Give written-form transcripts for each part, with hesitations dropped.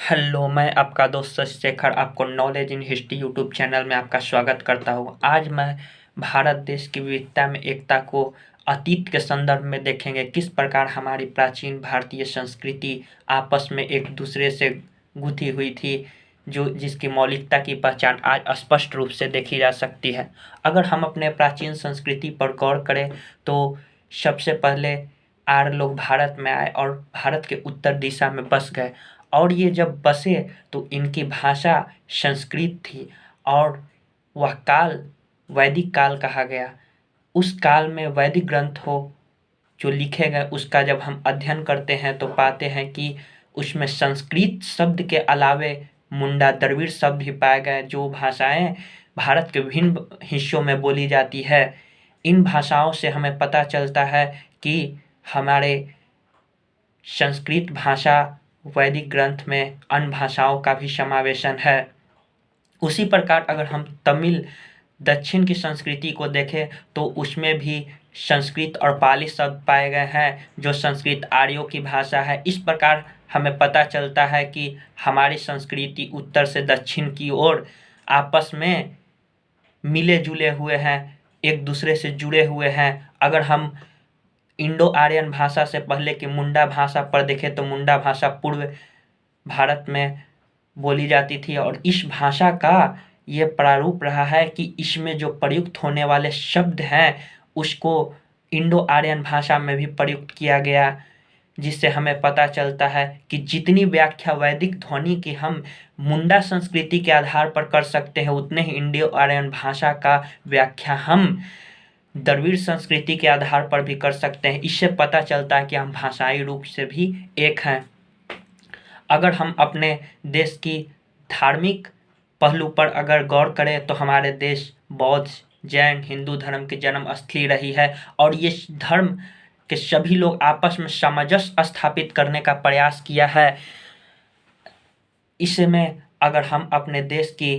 Hello, मैं आपका दोस्त शशि शेखर आपको knowledge in history YouTube channel में आपका स्वागत करता हूँ। आज मैं भारत देश की विविधता में एकता को अतीत के संदर्भ में देखेंगे। किस प्रकार हमारी प्राचीन भारतीय संस्कृति आपस में एक दूसरे से गुथी हुई थी, जो जिसकी मौलिकता की पहचान आज स्पष्ट रूप से देखी जा सकती है। अगर हम अपने प्राचीन संस्कृति पर गौर करें तो सबसे पहले आर्य लोग भारत में आए और भारत के उत्तर दिशा में बस गए। और ये जब बसे तो इनकी भाषा संस्कृत थी और वह काल वैदिक काल कहा गया। उस काल में वैदिक ग्रंथ हो जो लिखे गए, उसका जब हम अध्ययन करते हैं तो पाते हैं कि उसमें संस्कृत शब्द के अलावे मुंडा द्रविड़ शब्द भी पाए गए, जो भाषाएं भारत के विभिन्न हिस्सों में बोली जाती है। इन भाषाओं से हमें पता चलता है कि हमारे संस्कृत भाषा वैदिक ग्रंथ में अन्य भाषाओं का भी समावेशन है। उसी प्रकार अगर हम तमिल दक्षिण की संस्कृति को देखें तो उसमें भी संस्कृत और पाली शब्द पाए गए हैं, जो संस्कृत आर्यों की भाषा है। इस प्रकार हमें पता चलता है कि हमारी संस्कृति उत्तर से दक्षिण की ओर आपस में मिले जुले हुए हैं, एक दूसरे से जुड़े हुए हैं। अगर हम इंडो आर्यन भाषा से पहले की मुंडा भाषा पर देखें तो मुंडा भाषा पूर्व भारत में बोली जाती थी और इस भाषा का ये प्रारूप रहा है कि इसमें जो प्रयुक्त होने वाले शब्द हैं उसको इंडो आर्यन भाषा में भी प्रयुक्त किया गया, जिससे हमें पता चलता है कि जितनी व्याख्या वैदिक ध्वनि की हम मुंडा संस्कृति के आधार पर कर सकते हैं, उतने ही इंडो आर्यन भाषा का व्याख्या हम द्रविड़ संस्कृति के आधार पर भी कर सकते हैं। इससे पता चलता है कि हम भाषाई रूप से भी एक हैं। अगर हम अपने देश की धार्मिक पहलू पर अगर गौर करें तो हमारे देश बौद्ध, जैन, हिंदू धर्म की जन्म स्थली रही है और ये धर्म के सभी लोग आपस में सामंजस्य स्थापित करने का प्रयास किया है। इसमें अगर हम अपने देश की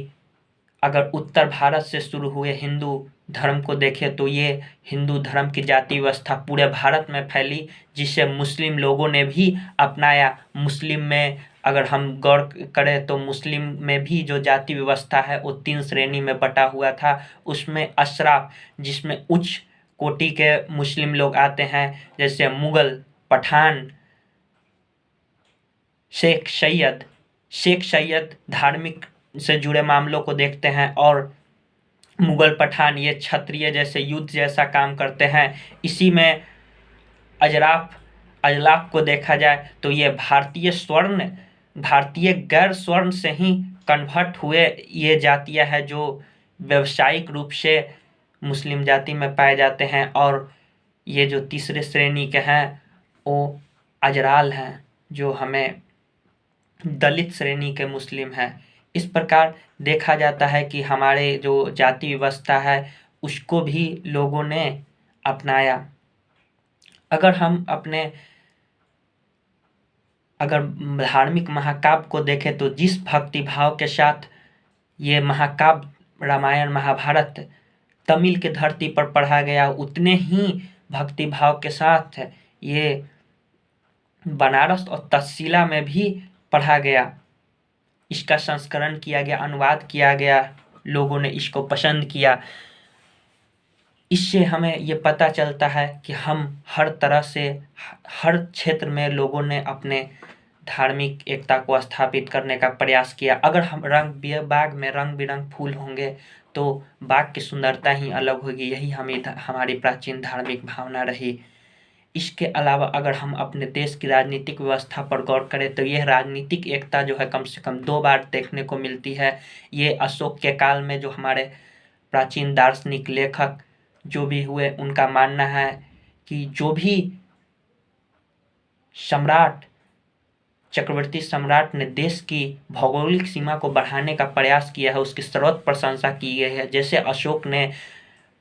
अगर उत्तर भारत से शुरू हुए हिंदू धर्म को देखें तो ये हिंदू धर्म की जाति व्यवस्था पूरे भारत में फैली, जिसे मुस्लिम लोगों ने भी अपनाया। मुस्लिम में अगर हम गौर करें तो मुस्लिम में भी जो जाति व्यवस्था है वो 3 श्रेणी में बटा हुआ था। उसमें अशराफ, जिसमें उच्च कोटि के मुस्लिम लोग आते हैं, जैसे मुगल, पठान, शेख सैयद धार्मिक से जुड़े मामलों को देखते हैं और मुगल पठान ये क्षत्रिय जैसे युद्ध जैसा काम करते हैं। इसी में अजलाफ को देखा जाए तो ये भारतीय गैर स्वर्ण से ही कन्वर्ट हुए ये जातियां हैं जो व्यावसायिक रूप से मुस्लिम जाति में पाए जाते हैं। और ये जो तीसरे श्रेणी के हैं वो अजराल हैं, जो हमें दलित श्रेणी के मुस्लिम हैं। इस प्रकार देखा जाता है कि हमारे जो जाति व्यवस्था है उसको भी लोगों ने अपनाया। अगर हम अगर धार्मिक महाकाव्य को देखें तो जिस भक्ति भाव के साथ ये महाकाव्य रामायण महाभारत तमिल की धरती पर पढ़ा गया, उतने ही भक्ति भाव के साथ ये बनारस और तक्षशिला में भी पढ़ा गया। इसका संस्करण किया गया, अनुवाद किया गया, लोगों ने इसको पसंद किया। इससे हमें ये पता चलता है कि हम हर तरह से हर क्षेत्र में लोगों ने अपने धार्मिक एकता को स्थापित करने का प्रयास किया। अगर हम बाग में रंग बिरंग फूल होंगे तो बाग की सुंदरता ही अलग होगी। यही हमारी प्राचीन धार्मिक भावना रही। इसके अलावा अगर हम अपने देश की राजनीतिक व्यवस्था पर गौर करें तो यह राजनीतिक एकता जो है कम से कम 2 बार देखने को मिलती है। ये अशोक के काल में जो हमारे प्राचीन दार्शनिक लेखक जो भी हुए उनका मानना है कि जो भी चक्रवर्ती सम्राट ने देश की भौगोलिक सीमा को बढ़ाने का प्रयास किया है उसकी सर्वत्र प्रशंसा की गई है। जैसे अशोक ने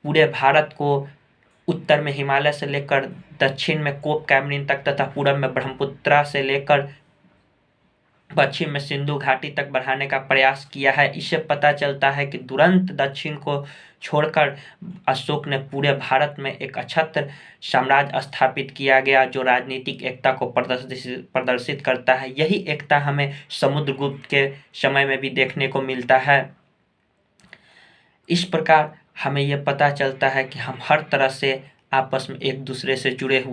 पूरे भारत को उत्तर में हिमालय से लेकर दक्षिण में कोप कैमरिन तक तथा पूरब में ब्रह्मपुत्रा से लेकर पश्चिम में सिंधु घाटी तक बढ़ाने का प्रयास किया है। इससे पता चलता है कि तुरंत दक्षिण को छोड़कर अशोक ने पूरे भारत में एक अछत्र साम्राज्य स्थापित किया गया, जो राजनीतिक एकता को प्रदर्शित करता है। यही एकता हमें समुद्रगुप्त के समय में भी देखने को मिलता है। इस प्रकार हमें यह पता चलता है कि हम हर तरह से आपस में एक दूसरे से जुड़े हुए